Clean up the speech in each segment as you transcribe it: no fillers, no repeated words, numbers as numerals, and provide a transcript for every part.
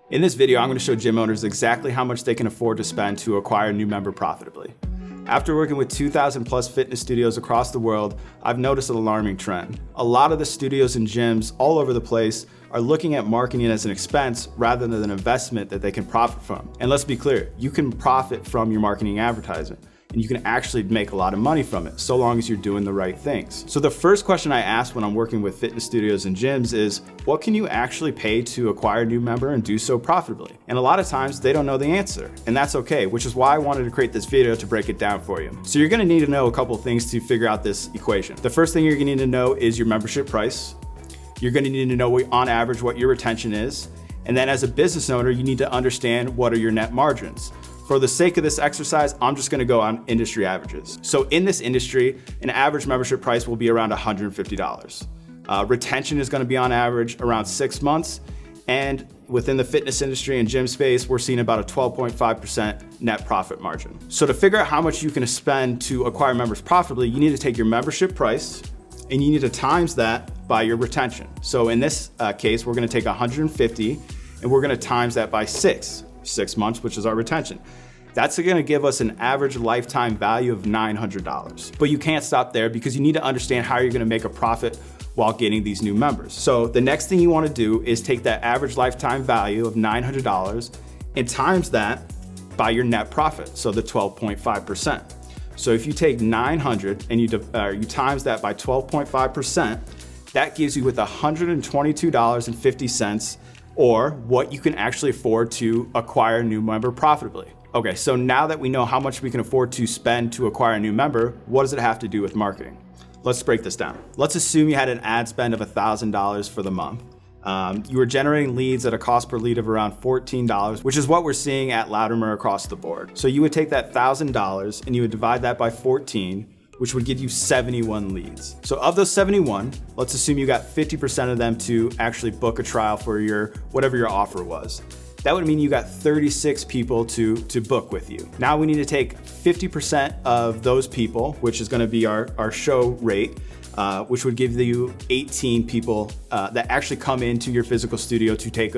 In this video, I'm going to show gym owners exactly how much they can afford to spend to acquire a new member profitably. After working with 2,000 plus fitness studios across the world, I've noticed an alarming trend. A lot of the studios and gyms all over the place are looking at marketing as an expense rather than an investment that they can profit from. And let's be clear, you can profit from your marketing advertisement, and you can actually make a lot of money from it, so long as you're doing the right things. So the first question I ask when I'm working with fitness studios and gyms is, what can you actually pay to acquire a new member and do so profitably? And a lot of times they don't know the answer, and that's okay, which is why I wanted to create this video to break it down for you. So you're gonna need to know a couple things to figure out this equation. The first thing you're gonna need to know is your membership price. You're gonna need to know on average what your retention is. And then as a business owner, you need to understand what are your net margins. For the sake of this exercise, I'm just gonna go on industry averages. So in this industry, an average membership price will be around $150. Retention is gonna be on average around 6 months. And within the fitness industry and gym space, we're seeing about a 12.5% net profit margin. So to figure out how much you can spend to acquire members profitably, you need to take your membership price and you need to times that by your retention. So in this case, we're gonna take 150 and we're gonna times that by 6 months, which is our retention. That's gonna give us an average lifetime value of $900. But you can't stop there because you need to understand how you're gonna make a profit while getting these new members. So the next thing you wanna do is take that average lifetime value of $900 and times that by your net profit, so the 12.5%. So if you take 900 and you times that by 12.5%, that gives you with $122.50 or what you can actually afford to acquire a new member profitably. Okay, so now that we know how much we can afford to spend to acquire a new member, what does it have to do with marketing? Let's break this down. Let's assume you had an ad spend of $1,000 for the month. You were generating leads at a cost per lead of around $14, which is what we're seeing at Latimer across the board. So you would take that $1,000 and you would divide that by 14, which would give you 71 leads. So of those 71, let's assume you got 50% of them to actually book a trial for whatever your offer was. That would mean you got 36 people to book with you. Now we need to take 50% of those people, which is gonna be our show rate, which would give you 18 people that actually come into your physical studio to take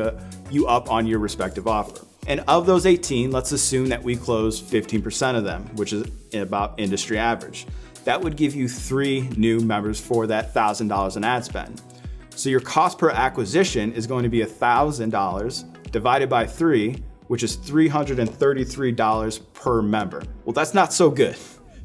you up on your respective offer. And of those 18, let's assume that we close 15% of them, which is about industry average. That would give you 3 new members for that $1,000 in ad spend. So your cost per acquisition is going to be $1,000 divided by 3, which is $333 per member. Well, that's not so good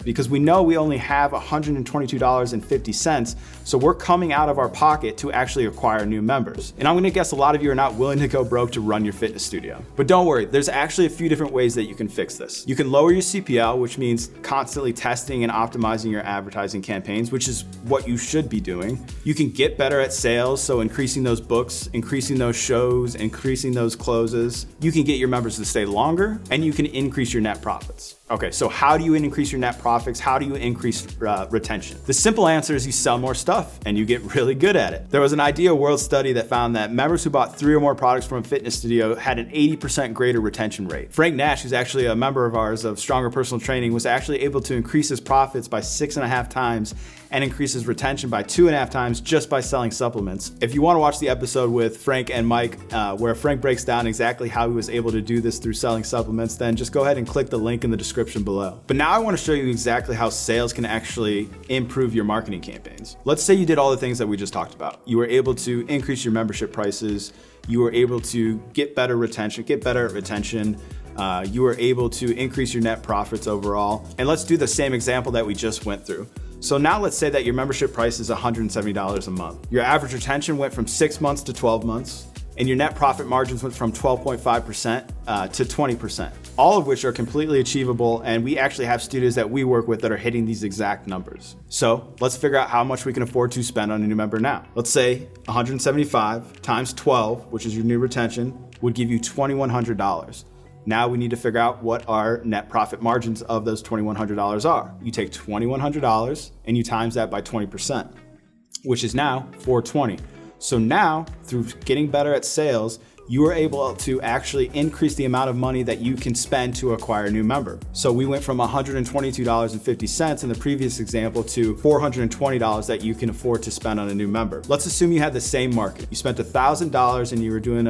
because we know we only have $122.50, so we're coming out of our pocket to actually acquire new members. And I'm gonna guess a lot of you are not willing to go broke to run your fitness studio. But don't worry, there's actually a few different ways that you can fix this. You can lower your CPL, which means constantly testing and optimizing your advertising campaigns, which is what you should be doing. You can get better at sales, so increasing those books, increasing those shows, increasing those closes. You can get your members to stay longer, and you can increase your net profits. Okay, so how do you increase your net profits? How do you increase retention? The simple answer is you sell more stuff and you get really good at it. There was an Idea World study that found that members who bought 3 or more products from a fitness studio had an 80% greater retention rate. Frank Nash, who's actually a member of ours of Stronger Personal Training, was actually able to increase his profits by 6.5 times and increase his retention by 2.5 times just by selling supplements. If you wanna watch the episode with Frank and Mike, where Frank breaks down exactly how he was able to do this through selling supplements, then just go ahead and click the link in the description below. But now I wanna show you exactly how sales can actually improve your marketing campaigns. Let's say you did all the things that we just talked about. You were able to increase your membership prices, you were able to get better at retention, you were able to increase your net profits overall. And let's do the same example that we just went through. So now let's say that your membership price is $170 a month. Your average retention went from 6 months to 12 months, and your net profit margins went from 12.5% to 20%, all of which are completely achievable, and we actually have studios that we work with that are hitting these exact numbers. So let's figure out how much we can afford to spend on a new member now. Let's say 175 times 12, which is your new retention, would give you $2,100. Now we need to figure out what our net profit margins of those $2,100 are. You take $2,100 and you times that by 20%, which is now $420. So now, through getting better at sales, you were able to actually increase the amount of money that you can spend to acquire a new member. So we went from $122.50 in the previous example to $420 that you can afford to spend on a new member. Let's assume you had the same market. You spent $1,000 and you were doing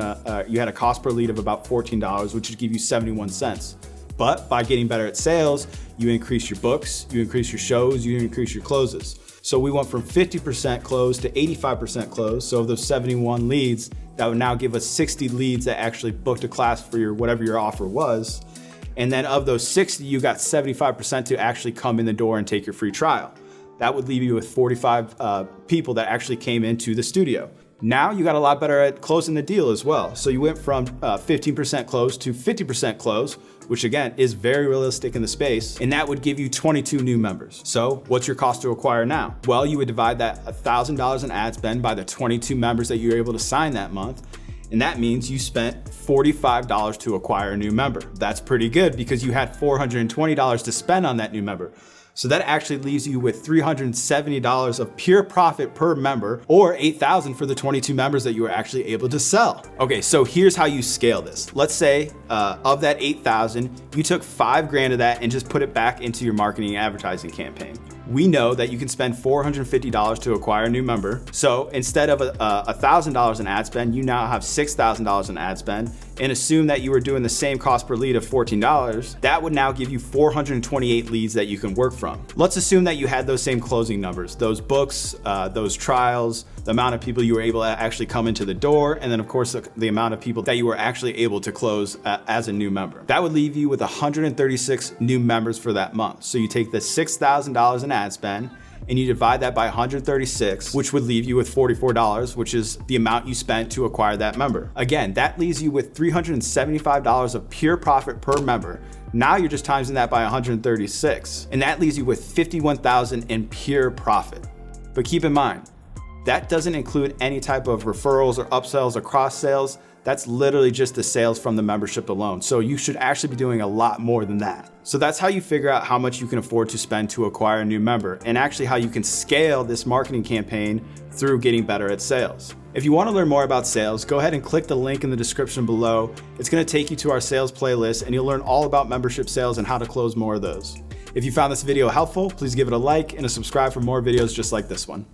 you had a cost per lead of about $14, which would give you 71 cents. But by getting better at sales, you increase your books, you increase your shows, you increase your closes. So we went from 50% close to 85% close. So of those 71 leads, that would now give us 60 leads that actually booked a class for whatever your offer was. And then of those 60, you got 75% to actually come in the door and take your free trial. That would leave you with 45 people that actually came into the studio. Now you got a lot better at closing the deal as well. So you went from 15% close to 50% close, which again is very realistic in the space, and that would give you 22 new members. So what's your cost to acquire now? Well, you would divide that $1,000 in ad spend by the 22 members that you're able to sign that month, and that means you spent $45 to acquire a new member. That's pretty good because you had $420 to spend on that new member. So that actually leaves you with $370 of pure profit per member, or $8,000 for the 22 members that you were actually able to sell. Okay, so here's how you scale this. Let's say of that $8,000, you took $5,000 of that and just put it back into your marketing and advertising campaign. We know that you can spend $450 to acquire a new member. So instead of $1,000 in ad spend, you now have $6,000 in ad spend, and assume that you were doing the same cost per lead of $14. That would now give you 428 leads that you can work from. Let's assume that you had those same closing numbers, those books, those trials, the amount of people you were able to actually come into the door, and then of course the amount of people that you were actually able to close as a new member. That would leave you with 136 new members for that month. So you take the $6,000 in ad spend and you divide that by 136, which would leave you with $44, which is the amount you spent to acquire that member. Again, that leaves you with $375 of pure profit per member. Now you're just timesing that by 136, and that leaves you with $51,000 in pure profit. But keep in mind, that doesn't include any type of referrals or upsells or cross sales. That's literally just the sales from the membership alone. So you should actually be doing a lot more than that. So that's how you figure out how much you can afford to spend to acquire a new member, and actually how you can scale this marketing campaign through getting better at sales. If you want to learn more about sales, go ahead and click the link in the description below. It's going to take you to our sales playlist, and you'll learn all about membership sales and how to close more of those. If you found this video helpful, please give it a like and a subscribe for more videos just like this one.